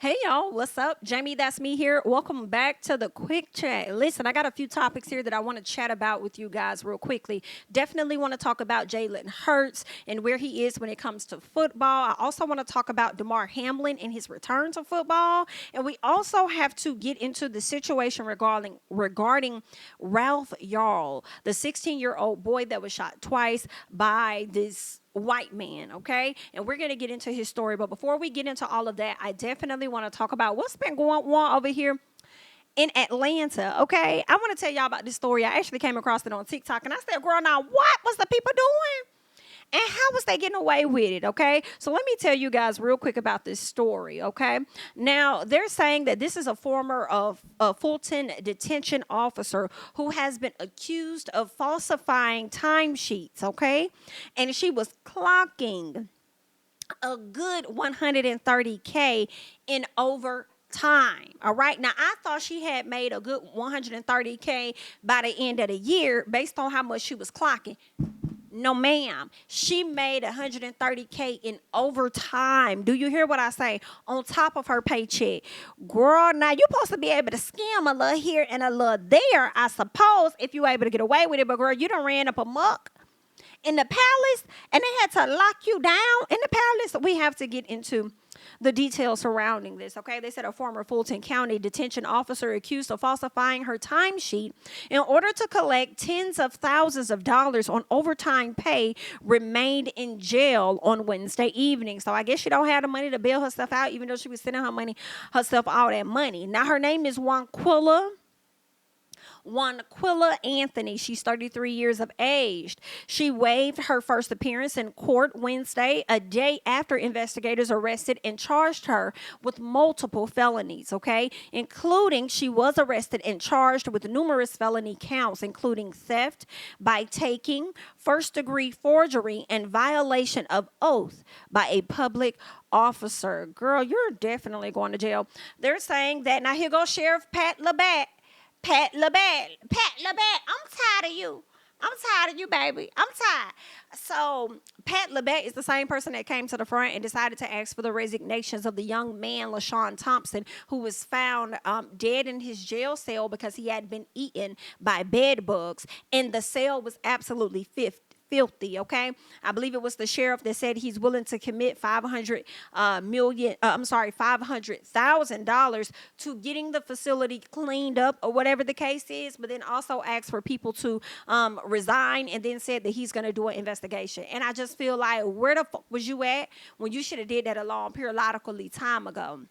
Hey y'all, what's up? Jamie, that's me here. Welcome back to the quick chat. Listen, I got a few topics here that I want to chat about with you guys real quickly. Definitely want to talk about Jalen Hurts and where he is when it comes to football. I also want to talk about Damar Hamlin and his return to football. And we also have to get into the situation regarding Ralph Yarl, the 16-year-old boy that was shot twice by this white man, okay? And we're going to get into his story. But before we get into all of that, I definitely want to talk about what's been going on over here in Atlanta, okay? I want to tell y'all about this story. I actually came across it on TikTok, and I said, girl, now what was the people doing? And how was they getting away with it, okay? So let me tell you guys real quick about this story, okay? Now, they're saying that this is a former Fulton detention officer who has been accused of falsifying timesheets, okay? And she was clocking a good $130K in overtime. All right. Now, I thought she had made a good $130K by the end of the year based on how much she was clocking. No, ma'am. She made $130K in overtime. Do you hear what I say? On top of her paycheck. Girl, now you're supposed to be able to skim a little here and a little there, I suppose, if you're able to get away with it. But girl, you done ran up a muck in the palace and they had to lock you down in the palace. We have to get into the details surrounding this, okay? They said a former Fulton County detention officer accused of falsifying her timesheet in order to collect tens of thousands of dollars on overtime pay remained in jail on Wednesday evening. So I guess she don't have the money to bail herself out, even though she was sending herself all that money. Now, her name is Wanquilla Anthony. She's 33 years of age. She waived her first appearance in court Wednesday, a day after investigators arrested and charged her with multiple felonies, okay? Including, she was arrested and charged with numerous felony counts, including theft by taking, first-degree forgery, and violation of oath by a public officer. Girl, you're definitely going to jail. They're saying that, now here goes Sheriff Pat LaBatt, I'm tired of you. I'm tired of you, baby. I'm tired. So Pat LaBatt is the same person that came to the front and decided to ask for the resignations of the young man, LaShawn Thompson, who was found dead in his jail cell because he had been eaten by bed bugs. And the cell was absolutely filthy, okay? I believe it was the sheriff that said he's willing to commit $500,000 to getting the facility cleaned up or whatever the case is, but then also asked for people to resign and then said that he's going to do an investigation. And I just feel like, where the fuck was you at when you should have did that a long periodically time ago?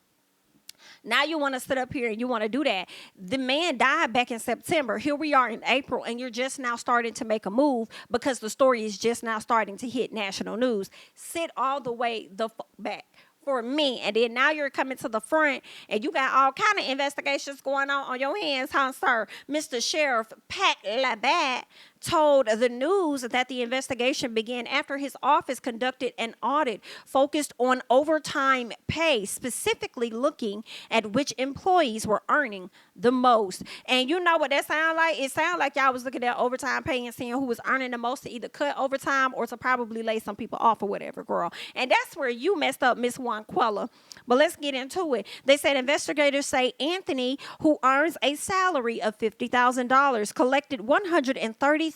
Now you want to sit up here and you want to do that. The man died back in September. Here we are in April, and you're just now starting to make a move because the story is just now starting to hit national news. Sit all the way the fuck back for me, and then now you're coming to the front and you got all kind of investigations going on your hands, huh, sir? Mr. Sheriff Pat LaBatt told the news that the investigation began after his office conducted an audit focused on overtime pay, specifically looking at which employees were earning the most. And you know what that sounds like? It sounds like y'all was looking at overtime pay and seeing who was earning the most to either cut overtime or to probably lay some people off or whatever, girl. And that's where you messed up, Miss Wanquilla. But let's get into it. They said investigators say Anthony, who earns a salary of $50,000, collected $130,000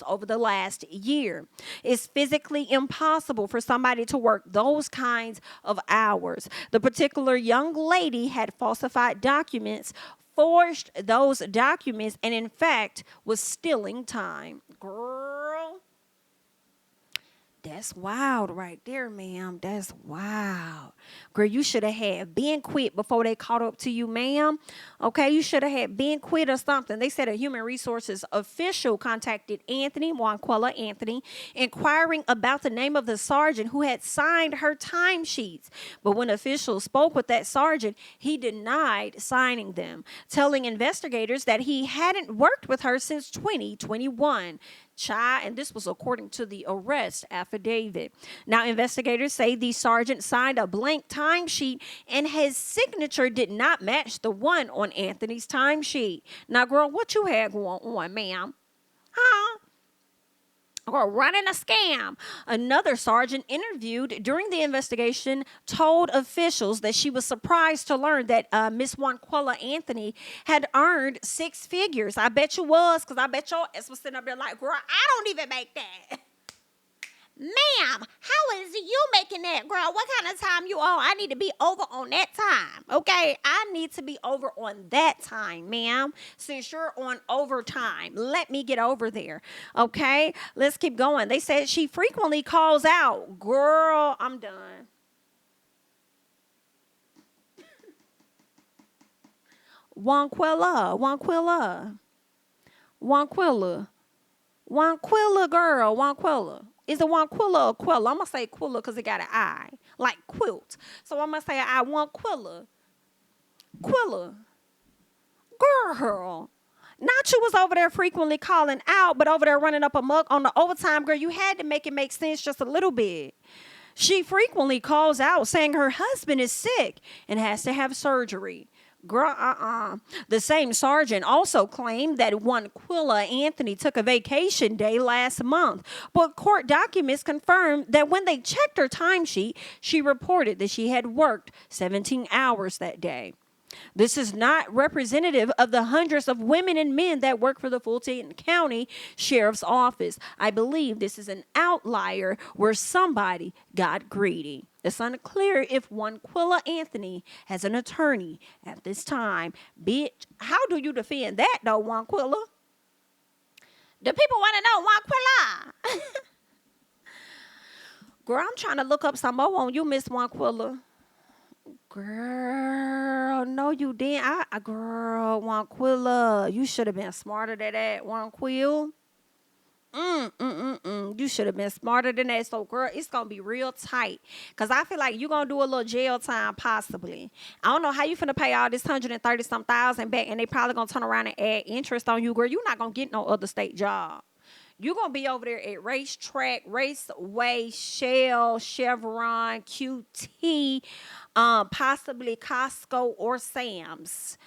over the last year. It's physically impossible for somebody to work those kinds of hours. The particular young lady had falsified documents, forged those documents, and in fact was stealing time. Girl, that's wild right there, ma'am. That's wild. Girl, you should have had been quit before they caught up to you, ma'am. Okay, you should have had been quit or something. They said a human resources official contacted Wanquilla Anthony, inquiring about the name of the sergeant who had signed her timesheets. But when officials spoke with that sergeant, he denied signing them, telling investigators that he hadn't worked with her since 2021. And this was according to the arrest affidavit. Now, investigators say the sergeant signed a blank timesheet and his signature did not match the one on Anthony's timesheet. Now, girl, what you had going on, ma'am? Huh? or running a scam. Another sergeant interviewed during the investigation told officials that she was surprised to learn that Miss Wanquilla Anthony had earned six figures. I bet you was, because I bet your ass was sitting up there like, girl, I don't even make that. Ma'am, how is you making that, girl? What kind of time you on? I need to be over on that time, okay? I need to be over on that time, ma'am. Since you're on overtime, let me get over there, okay? Let's keep going. They said she frequently calls out, girl, I'm done. Wanquilla, girl, Wanquilla. Is it Wanquilla or Quilla? I'm going to say Quilla because it got an I, like quilt. So I'm going to say I want Quilla. Girl. Not you was over there frequently calling out, but over there running up amok on the overtime, girl. You had to make it make sense just a little bit. She frequently calls out saying her husband is sick and has to have surgery. Girl, The same sergeant also claimed that Wanquilla Anthony took a vacation day last month, but court documents confirmed that when they checked her timesheet, she reported that she had worked 17 hours that day. This is not representative of the hundreds of women and men that work for the Fulton County Sheriff's Office. I believe this is an outlier where somebody got greedy. It's unclear if Wanquilla Anthony has an attorney at this time. Bitch, how do you defend that, though, Wanquilla? The people want to know, Wanquilla. Girl, I'm trying to look up some more on you, Miss Wanquilla. Girl, no, you didn't. Girl, Wanquilla, you should have been smarter than that, Wanquill. You should have been smarter than that. So, girl, it's going to be real tight. Because I feel like you're going to do a little jail time, possibly. I don't know how you finna pay all this 130-some thousand back, and they probably going to turn around and add interest on you. Girl, you're not going to get no other state job. You're going to be over there at Racetrack, Raceway, Shell, Chevron, QT, possibly Costco or Sam's.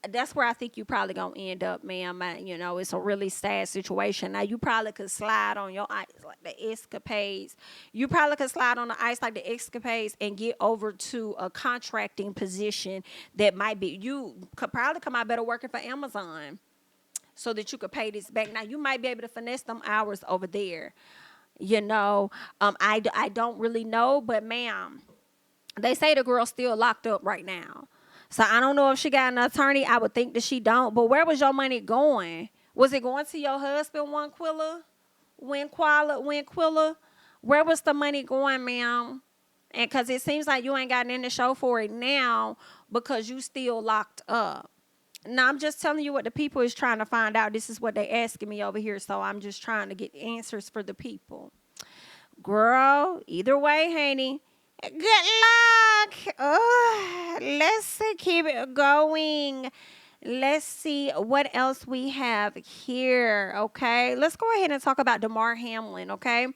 That's where I think you probably going to end up, ma'am. You know, it's a really sad situation. Now, you probably could slide on your ice like the escapades. You probably could slide on the ice like the escapades and get over to a contracting position that might be, you could probably come out better working for Amazon so that you could pay this back. Now, you might be able to finesse them hours over there. You know, I don't really know, but ma'am, they say the girl's still locked up right now. So I don't know if she got an attorney. I would think that she don't. But where was your money going? Was it going to your husband, Wanquilla? Where was the money going, ma'am? And because it seems like you ain't gotten in the show for it now because you still locked up. Now, I'm just telling you what the people is trying to find out. This is what they asking me over here. So I'm just trying to get answers for the people. Girl, either way, honey. Good luck. Let's keep it going. Let's see what else we have here, okay? Let's go ahead and talk about Damar Hamlin, okay?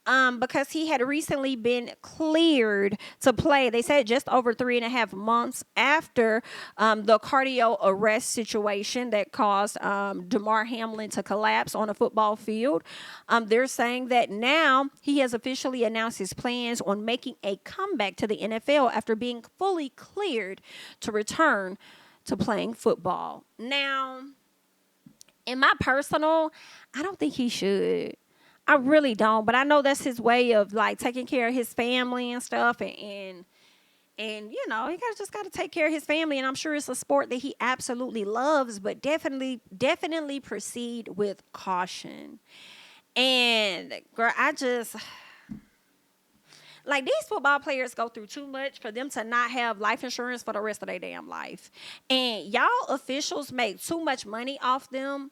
Because he had recently been cleared to play. They said just over 3.5 months after the cardio arrest situation that caused Damar Hamlin to collapse on a football field. They're saying that now he has officially announced his plans on making a comeback to the NFL after being fully cleared to return to playing football. Now, in my personal, I don't think he should. I really don't. But I know that's his way of like taking care of his family and stuff. And you know, he just got to take care of his family. And I'm sure it's a sport that he absolutely loves. But definitely proceed with caution. And girl, like, these football players go through too much for them to not have life insurance for the rest of their damn life. And y'all officials make too much money off them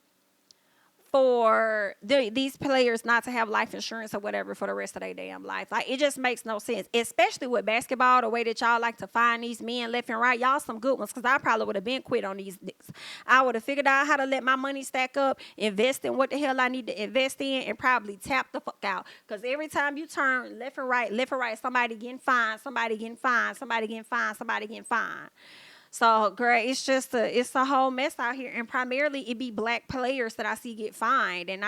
for these players not to have life insurance or whatever for the rest of their damn life. Like, it just makes no sense, especially with basketball, the way that y'all like to find these men left and right. Y'all some good ones, because I probably would have been quit on these niggas. I would have figured out how to let my money stack up, invest in what the hell I need to invest in, and probably tap the fuck out. Because every time you turn left and right, somebody getting fined, somebody getting fined. So, girl, it's a whole mess out here, and primarily it be black players that I see get fined, and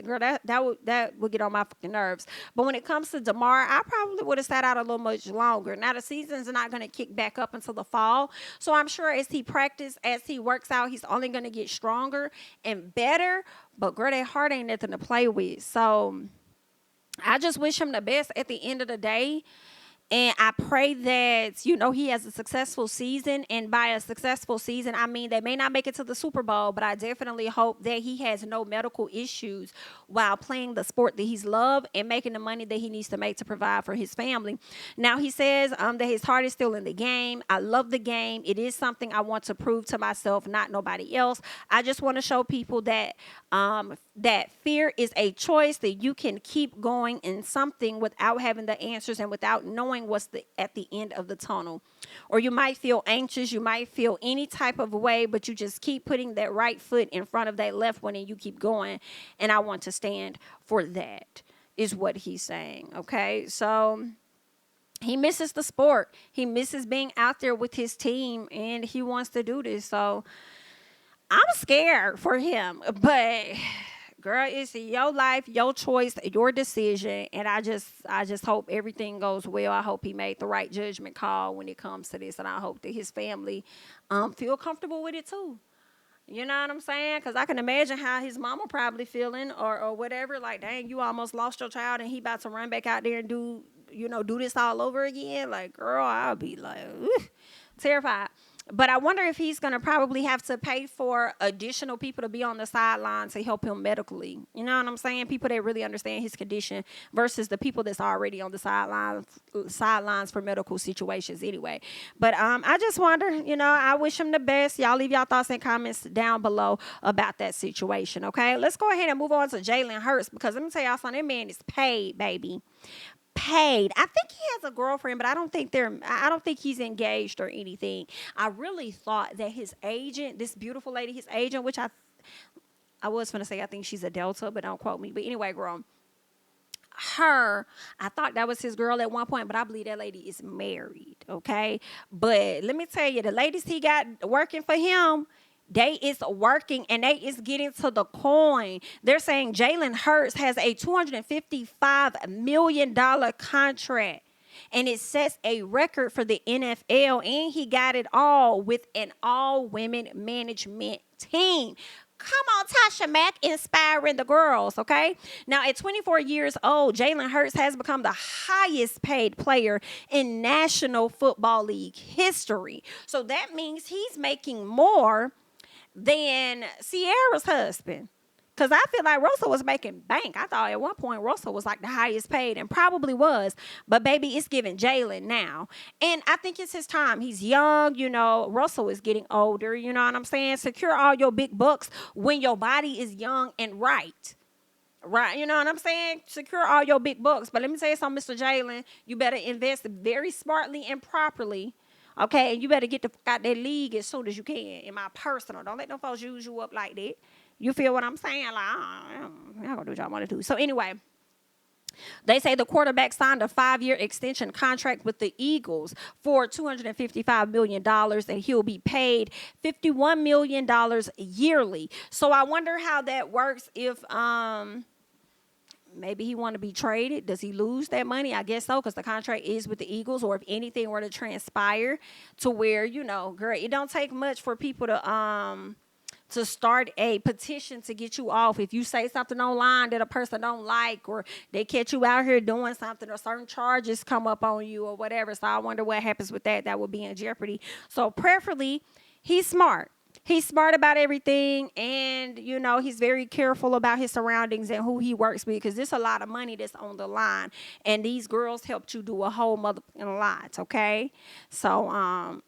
girl, that would get on my fucking nerves. But when it comes to DeMar, I probably would have sat out a little much longer. Now the season's not going to kick back up until the fall, so I'm sure as he works out, he's only going to get stronger and better. But girl, that heart ain't nothing to play with. So I just wish him the best at the end of the day. And I pray that, he has a successful season. And by a successful season, I mean they may not make it to the Super Bowl, but I definitely hope that he has no medical issues while playing the sport that he's loved and making the money that he needs to make to provide for his family. Now, he says that his heart is still in the game. I love the game. It is something I want to prove to myself, not nobody else. I just want to show people that that fear is a choice, that you can keep going in something without having the answers and without knowing what's at the end of the tunnel. Or you might feel anxious, you might feel any type of way, but you just keep putting that right foot in front of that left one and you keep going. And I want to stand for that, is what he's saying. Okay, so he misses the sport. He misses being out there with his team, and he wants to do this. So I'm scared for him, but girl, it's your life, your choice, your decision, and I just hope everything goes well. I hope he made the right judgment call when it comes to this, and I hope that his family feel comfortable with it too. You know what I'm saying? Because I can imagine how his mama probably feeling, or whatever. Like, dang, you almost lost your child, and he about to run back out there and do this all over again. Like, girl, I'll be like, terrified. But I wonder if he's going to probably have to pay for additional people to be on the sidelines to help him medically. You know what I'm saying? People that really understand his condition versus the people that's already on the sidelines for medical situations anyway. But I just wonder, I wish him the best. Y'all leave y'all thoughts and comments down below about that situation, okay? Let's go ahead and move on to Jalen Hurts, because let me tell y'all something. That man is paid, baby. Paid. I think he has a girlfriend, but I don't think he's engaged or anything. I really thought that his agent, this beautiful lady, his agent, which I was going to say I think she's a Delta, but don't quote me. But anyway, girl, I thought that was his girl at one point, but I believe that lady is married, okay? But let me tell you, the ladies he got working for him, they is working, and they is getting to the coin. They're saying Jalen Hurts has a $255 million contract, and it sets a record for the NFL, and he got it all with an all-women management team. Come on, Tasha Mack, inspiring the girls, okay? Now, at 24 years old, Jalen Hurts has become the highest paid player in National Football League history. So that means he's making more than Sierra's husband. Because I feel like Russell was making bank. I thought at one point Russell was like the highest paid, and probably was. But baby, it's giving Jalen now. And I think it's his time. He's young, Russell is getting older, you know what I'm saying? Secure all your big bucks when your body is young and right. Right, you know what I'm saying? Secure all your big bucks. But let me tell you something, Mr. Jalen. You better invest very smartly and properly. Okay, and you better get the fuck out that league as soon as you can. In my personal, don't let them folks use you up like that. You feel what I'm saying? Like, I'm not gonna do what y'all want to do. So anyway, they say the quarterback signed a 5-year extension contract with the Eagles for $255 million, and he'll be paid $51 million yearly. So I wonder how that works if maybe he want to be traded. Does he lose that money? I guess so, because the contract is with the Eagles. Or if anything were to transpire to where, girl, it don't take much for people to start a petition to get you off. If you say something online that a person don't like, or they catch you out here doing something, or certain charges come up on you or whatever. So I wonder what happens with that. That would be in jeopardy. So preferably, he's smart. He's smart about everything, and, he's very careful about his surroundings and who he works with, because there's a lot of money that's on the line, and these girls helped you do a whole motherfucking lot, okay? So,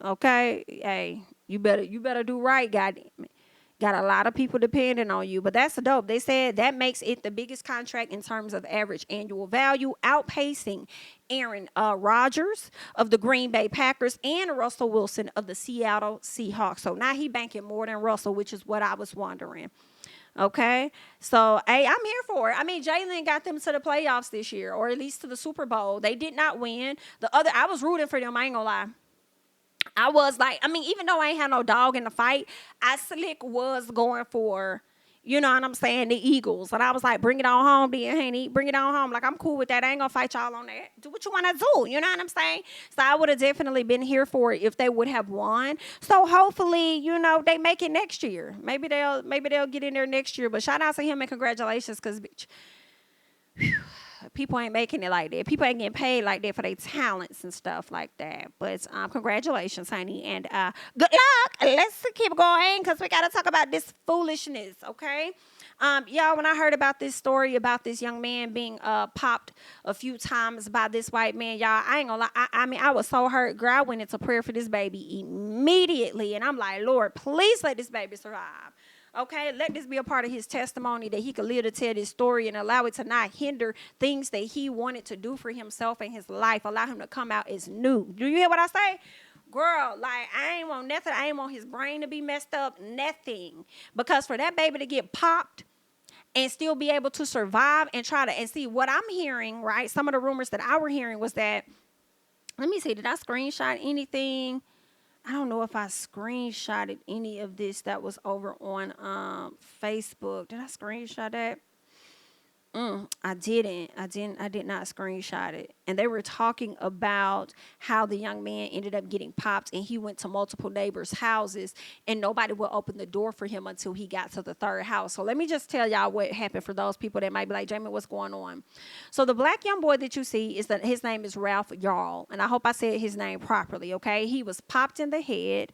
okay, hey, you better do right, goddamn it. Got a lot of people depending on you, but that's dope. They said that makes it the biggest contract in terms of average annual value, outpacing Aaron Rodgers of the Green Bay Packers and Russell Wilson of the Seattle Seahawks. So now he banking more than Russell, which is what I was wondering. Okay, so hey, I'm here for it. I mean, Jalen got them to the playoffs this year, or at least to the Super Bowl. They did not win. I was rooting for them. I ain't gonna lie. I was like, I mean, even though I ain't had no dog in the fight, I slick was going for, you know what I'm saying, the Eagles. And I was like, bring it on home, then, honey. Bring it on home. Like, I'm cool with that. I ain't gonna fight y'all on that. Do what you wanna do. You know what I'm saying? So I would have definitely been here for it if they would have won. So hopefully, you know, they make it next year. Maybe they'll get in there next year. But shout out to him and congratulations, because bitch, people ain't making it like that. People ain't getting paid like that for their talents and stuff like that. But congratulations, honey, and good luck. Let's keep going because we gotta talk about this foolishness, okay? Y'all, when I heard about this story about this young man being popped a few times by this white man, y'all, I ain't gonna lie. I mean, I was so hurt. Girl, I went into prayer for this baby immediately, and I'm like, Lord, please let this baby survive. Okay, let this be a part of his testimony that he could live to tell this story and allow it to not hinder things that he wanted to do for himself and his life. Allow him to come out as new. Do you hear what I say? Girl, like, I ain't want nothing. I ain't want his brain to be messed up, nothing. Because for that baby to get popped and still be able to survive and try to, and see what I'm hearing, right? Some of the rumors that I were hearing was that, let me see, did I screenshot anything? I don't know if I screenshotted any of this that was over on Facebook. Did I screenshot that? I didn't. I did not screenshot it. And they were talking about how the young man ended up getting popped and he went to multiple neighbors' houses and nobody would open the door for him until he got to the third house. So let me just tell y'all what happened for those people that might be like, Jamie, what's going on? So the black young boy that you see is that his name is Ralph Yarl. And I hope I said his name properly, okay? He was popped in the head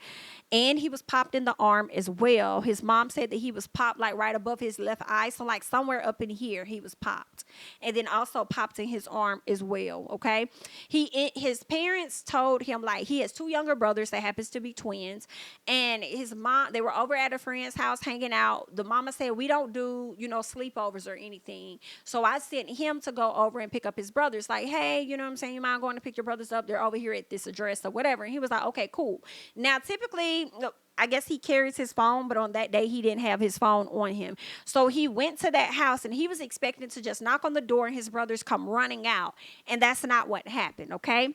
and he was popped in the arm as well. His mom said that he was popped like right above his left eye. So like somewhere up in here, he was popped, and then also popped in his arm as well. Okay, his parents told him, like, he has two younger brothers that happens to be twins, and his mom, they were over at a friend's house hanging out. The mama said, we don't do, you know, sleepovers or anything, so I sent him to go over and pick up his brothers. Like, hey, you know what I'm saying, you mind going to pick your brothers up? They're over here at this address or whatever. And he was like, okay, cool. Now typically, I guess he carries his phone, but on that day he didn't have his phone on him. So he went to that house and he was expecting to just knock on the door and his brothers come running out. And that's not what happened, okay?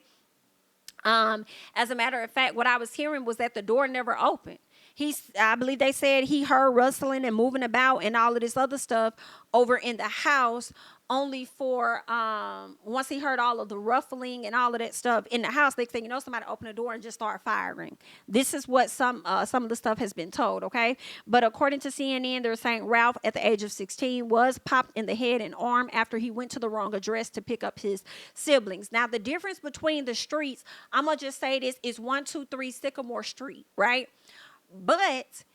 As a matter of fact, what I was hearing was that the door never opened. I believe they said he heard rustling and moving about and all of this other stuff over in the house, only for once he heard all of the ruffling and all of that stuff in the house, they think, you know, somebody open the door and just start firing. This is what some of the stuff has been told, okay? But according to CNN, they're saying Ralph, at the age of 16, was popped in the head and arm after he went to the wrong address to pick up his siblings. Now, the difference between the streets, I'm going to just say this, is 123 Sycamore Street, right? But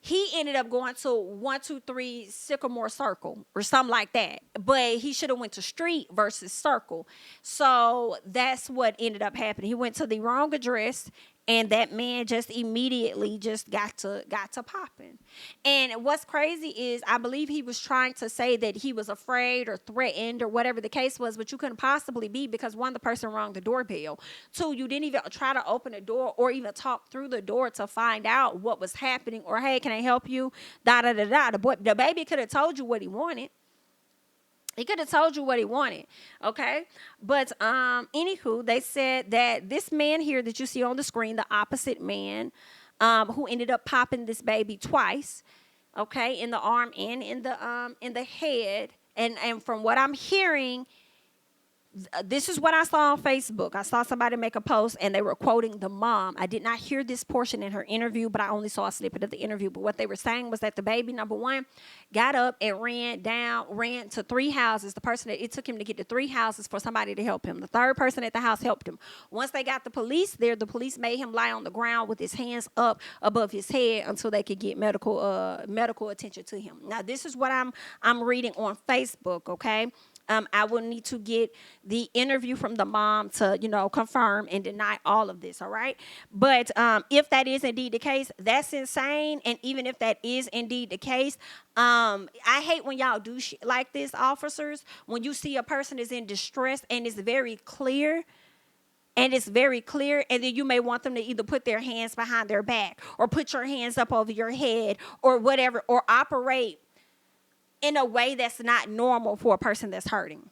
he ended up going to 123 Sycamore Circle or something like that. But he should have went to street versus circle. So that's what ended up happening. He went to the wrong address, and that man just immediately just got to popping. And what's crazy is I believe he was trying to say that he was afraid or threatened or whatever the case was, but you couldn't possibly be, because one, the person rang the doorbell. Two, you didn't even try to open the door or even talk through the door to find out what was happening or, hey, can I help you? The baby could have told you what he wanted. He could have told you what he wanted, okay? But anywho, they said that this man here that you see on the screen, the opposite man, who ended up popping this baby twice, okay, in the arm and in the head, and from what I'm hearing, this is what I saw on Facebook. I saw somebody make a post and they were quoting the mom. I did not hear this portion in her interview, but I only saw a snippet of the interview. But what they were saying was that the baby, number one, got up and ran to three houses. It took him to get to three houses for somebody to help him. The third person at the house helped him. Once they got the police there, the police made him lie on the ground with his hands up above his head until they could get medical attention to him. Now, this is what I'm reading on Facebook, okay? I will need to get the interview from the mom to, you know, confirm and deny all of this, all right? But if that is indeed the case, that's insane. And even if that is indeed the case, I hate when y'all do shit like this, officers, when you see a person is in distress and it's very clear, and then you may want them to either put their hands behind their back or put your hands up over your head or whatever, or operate in a way that's not normal for a person that's hurting.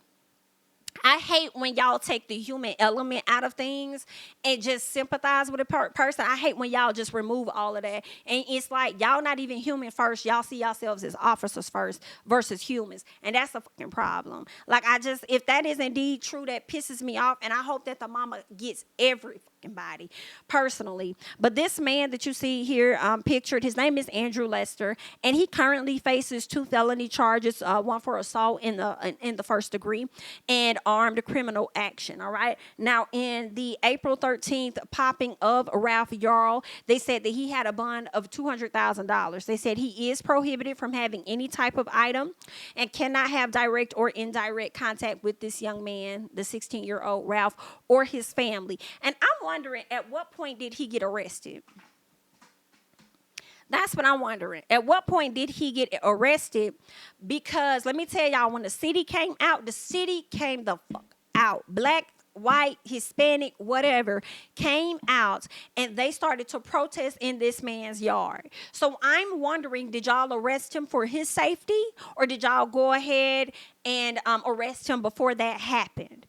I hate when y'all take the human element out of things and just sympathize with a person. I hate when y'all just remove all of that. And it's like y'all not even human first. Y'all see yourselves as officers first versus humans. And that's a fucking problem. Like, if that is indeed true, that pisses me off. And I hope that the mama gets every fucking body personally. But this man that you see here pictured, his name is Andrew Lester. And he currently faces 2 felony charges, one for assault in the first degree and armed criminal action. All right. Now, in the April 13th popping of Ralph Yarl, they said that he had a bond of $200,000. They said he is prohibited from having any type of item and cannot have direct or indirect contact with this young man, the 16-year-old Ralph, or his family. And I'm wondering, at what point did he get arrested? That's what I'm wondering. At what point did he get arrested? Because let me tell y'all, when the city came out, the city came the fuck out. Black, white, Hispanic, whatever, came out and they started to protest in this man's yard. So I'm wondering, did y'all arrest him for his safety, or did y'all go ahead and arrest him before that happened?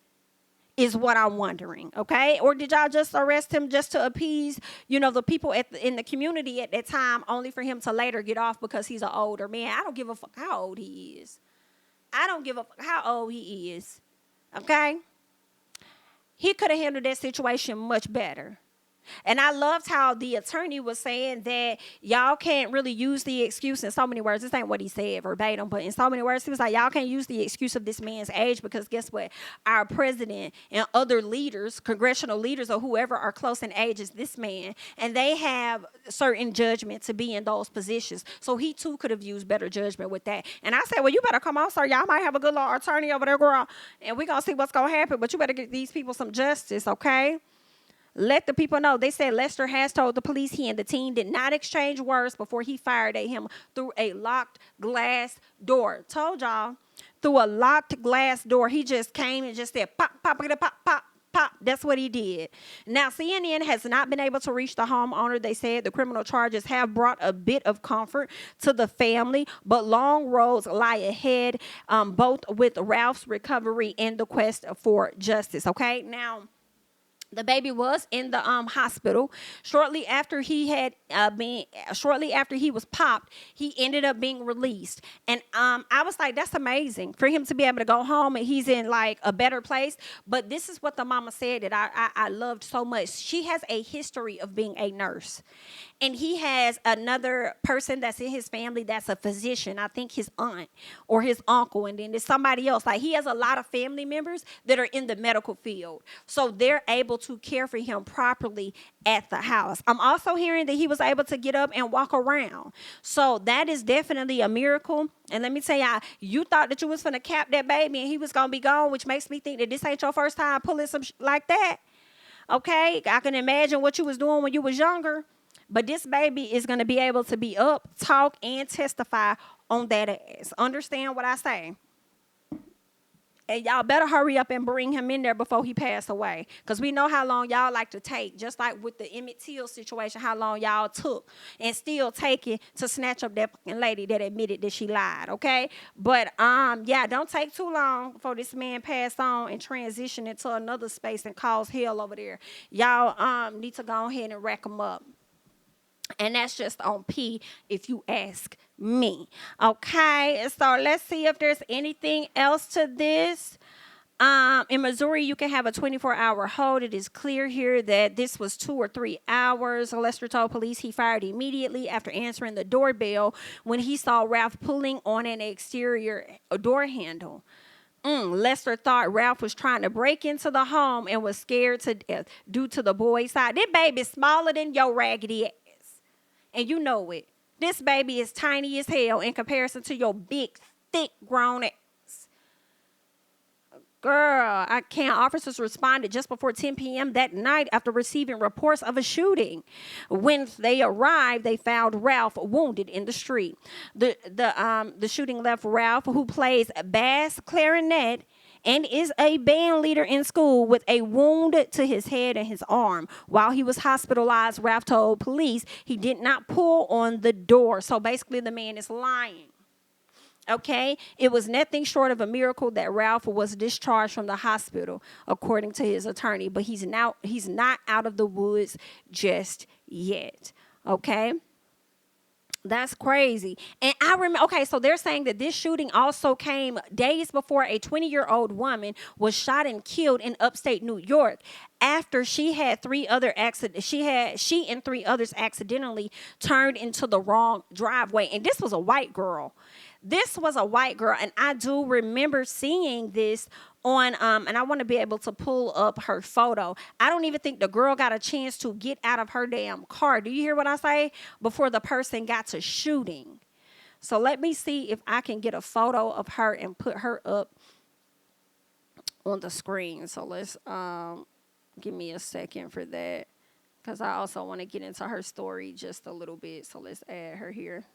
Is what I'm wondering, okay? Or did y'all just arrest him just to appease, the people in the community at that time, only for him to later get off because he's an older man? I don't give a fuck how old he is. I don't give a fuck how old he is, okay? He could have handled that situation much better. And I loved how the attorney was saying that y'all can't really use the excuse in so many words. This ain't what he said verbatim, but in so many words, he was like, y'all can't use the excuse of this man's age because guess what? Our president and other leaders, congressional leaders or whoever are close in age as this man, and they have certain judgment to be in those positions. So he too could have used better judgment with that. And I said, well, you better come on, sir. Y'all might have a good little attorney over there, girl, and we're going to see what's going to happen, but you better get these people some justice, okay? Let the people know. They said Lester has told the police he and the team did not exchange words before he fired at him through a locked glass door. Told y'all, through a locked glass door. He just came and just said, pop, pop, pop, pop, pop. That's what he did. Now, CNN has not been able to reach the homeowner. They said the criminal charges have brought a bit of comfort to the family, but long roads lie ahead, both with Ralph's recovery and the quest for justice. Okay, now, the baby was in the hospital shortly after he was popped. He ended up being released, and I was like, that's amazing for him to be able to go home and he's in like a better place. But this is what the mama said that I loved so much. She has a history of being a nurse, and he has another person that's in his family that's a physician. I think his aunt or his uncle, and then there's somebody else. Like, he has a lot of family members that are in the medical field, so they're able to care for him properly at the house. I'm also hearing that he was able to get up and walk around. So that is definitely a miracle. And let me tell y'all, you thought that you was finna cap that baby and he was gonna be gone, which makes me think that this ain't your first time pulling some like that. Okay, I can imagine what you was doing when you was younger. But this baby is going to be able to be up, talk, and testify on that ass. Understand what I say? And y'all better hurry up and bring him in there before he passed away. Because we know how long y'all like to take. Just like with the Emmett Till situation, how long y'all took and still taking to snatch up that fucking lady that admitted that she lied, okay? But, yeah, don't take too long before this man passed on and transition into another space and cause hell over there. Y'all need to go ahead and rack him up. And that's just on P, if you ask me. Okay, so let's see if there's anything else to this. In Missouri, you can have a 24-hour hold. It is clear here that this was 2 or 3 hours. Lester told police he fired immediately after answering the doorbell when he saw Ralph pulling on an exterior door handle. Lester thought Ralph was trying to break into the home and was scared to death due to the boy's size. This baby's smaller than your raggedy ass. And you know it. This baby is tiny as hell in comparison to your big, thick, grown ass. Girl, I can't. Officers responded just before 10 p.m. that night after receiving reports of a shooting. When they arrived, they found Ralph wounded in the street. The shooting left Ralph, who plays bass clarinet and is a band leader in school, with a wound to his head and his arm. While he was hospitalized, Ralph told police he did not pull on the door. So basically the man is lying. Okay, it was nothing short of a miracle that Ralph was discharged from the hospital, according to his attorney. But he's not out of the woods just yet. Okay. That's crazy. And I remember, okay, so they're saying that this shooting also came days before a 20-year-old woman was shot and killed in upstate New York after she and three others accidentally turned into the wrong driveway. And this was a white girl. And I do remember seeing this on and I want to be able to pull up her photo. I don't even think the girl got a chance to get out of her damn car. Do you hear what I say? Before the person got to shooting. So let me see if I can get a photo of her and put her up on the screen. So let's give me a second for that, because I also want to get into her story just a little bit. So let's add her here.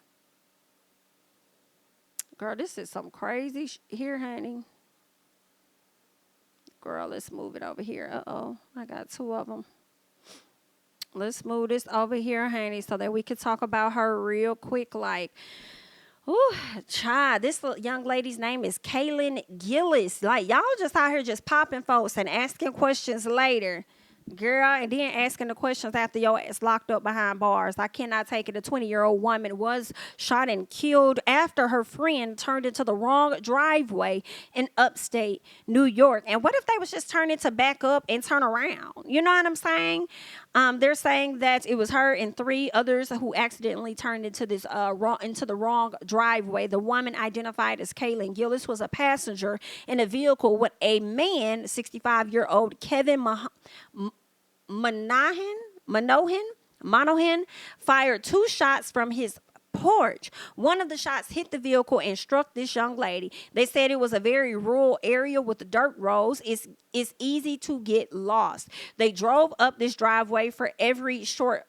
Girl, this is some crazy here, honey. Girl, let's move it over here. Uh-oh, I got two of them. Let's move this over here, honey, so that we can talk about her real quick. Like, ooh, child, this young lady's name is Kaylin Gillis. Like, y'all just out here just popping folks and asking questions later. Girl, and then asking the questions after your ass locked up behind bars. I cannot take it. A 20-year-old woman was shot and killed after her friend turned into the wrong driveway in upstate New York. And what if they was just turning to back up and turn around? You know what I'm saying? They're saying that it was her and three others who accidentally turned into this into the wrong driveway. The woman, identified as Kaylin Gillis, was a passenger in a vehicle with a man, 65-year-old Kevin Monohan, fired two shots from his porch. One of the shots hit the vehicle and struck this young lady. They said it was a very rural area with the dirt roads. It's easy to get lost. They drove up this driveway for a very short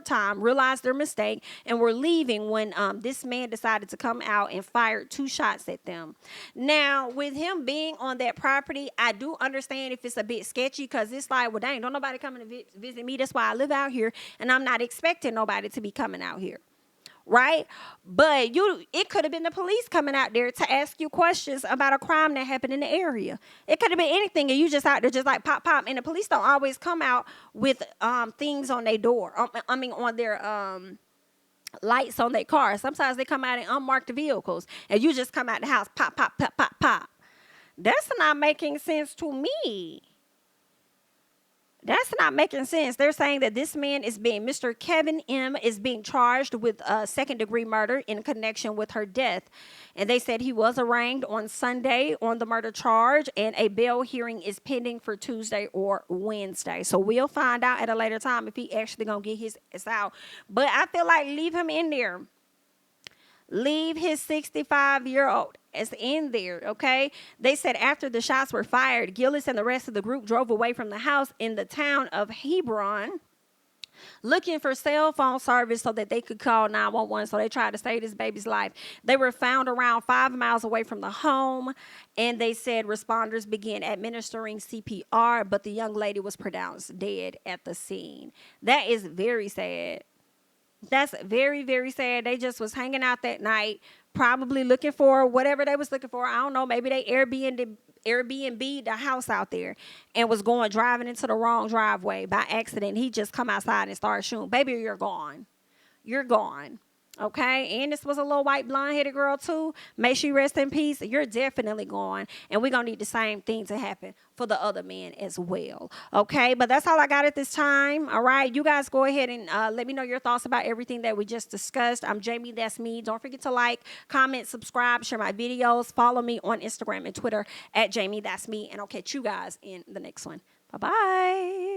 time, realized their mistake, and were leaving when this man decided to come out and fired two shots at them. Now, with him being on that property, I do understand if it's a bit sketchy, because it's like, well, dang, don't nobody come to visit me. That's why I live out here, and I'm not expecting nobody to be coming out here. Right? But it could have been the police coming out there to ask you questions about a crime that happened in the area. It could have been anything, and you just out there just like pop. And the police don't always come out with things on their door. On their lights on their cars. Sometimes they come out in unmarked vehicles, and you just come out the house, pop. That's not making sense to me. That's not making sense. They're saying that this man Mr. Kevin M. is being charged with second-degree murder in connection with her death. And they said he was arraigned on Sunday on the murder charge, and a bail hearing is pending for Tuesday or Wednesday. So we'll find out at a later time if he actually going to get his ass out. But I feel like leave him in there. Leave his 65-year-old as in there, okay? They said after the shots were fired, Gillis and the rest of the group drove away from the house in the town of Hebron, looking for cell phone service so that they could call 911. So they tried to save this baby's life. They were found around 5 miles away from the home, and they said responders began administering CPR, but the young lady was pronounced dead at the scene. That is very sad. That's very, very sad. They just was hanging out that night, probably looking for whatever they was looking for. I don't know. Maybe they Airbnb the house out there and was driving into the wrong driveway by accident. He just come outside and started shooting. Baby, you're gone. You're gone. Okay, and this was a little white blonde-headed girl too. May she rest in peace. You're definitely gone, and we're gonna need the same thing to happen for the other men as well. Okay, but that's all I got at this time. All right, you guys go ahead and let me know your thoughts about everything that we just discussed. I'm Jamie, that's me. Don't forget to like, comment, subscribe, share my videos. Follow me on Instagram and Twitter at Jamie, that's me, and I'll catch you guys in the next one. Bye-bye.